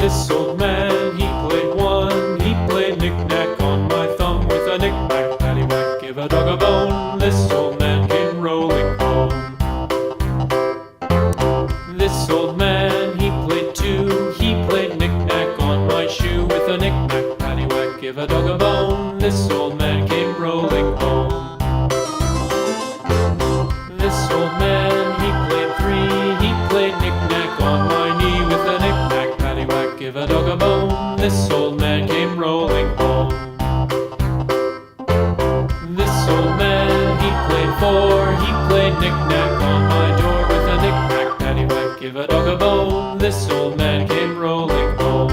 This old man, he played one. He played knick-knack on my thumb with a knick-knack, paddywhack, give a dog a bone. This old man came rolling home. This old man, he played two. He played knick-knack on my shoe with a knick-knack, paddywhack, give a dog a bone. This old man came rolling home. This old man, he played three. He played knick-knack on my knee with a knick-knack, paddywhack, give a dog a bone. This old man came rolling home. This old man, he played four. He played knick-knack on my door with a knick-knack, paddywhack, give a dog a bone. This old man came rolling home.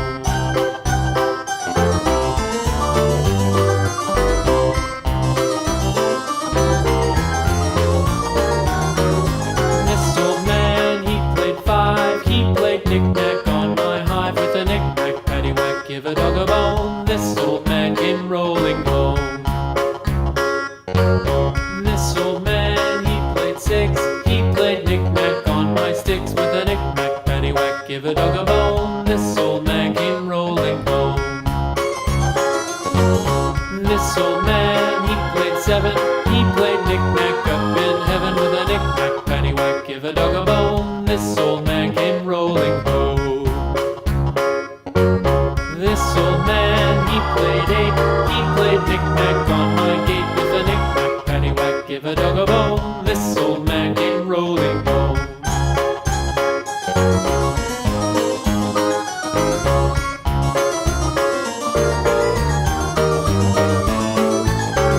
This old man, he played five. He played knick-knack on my hive with a knick-knack, paddywhack, give a dog a bone. This old man came rolling home. This old man, he played six. He played knick-knack on my sticks with a knick-knack, paddywhack, give a dog a bone. This old man came rolling home. This old man, he played seven. He played knick-knack up in heaven with a knick-knack, paddywhack, give a dog a bone. This old man came rolling home. This old man, he played eight. He played knick-knack on my gate with a knick-knack, paddywhack, give a dog a bone. This old man came rolling home.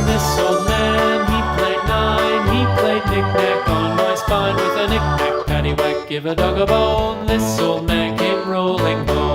This old man, he played nine. He played knick-knack on my spine with a knick-knack, paddywhack, give a dog a bone. This old man came rolling home.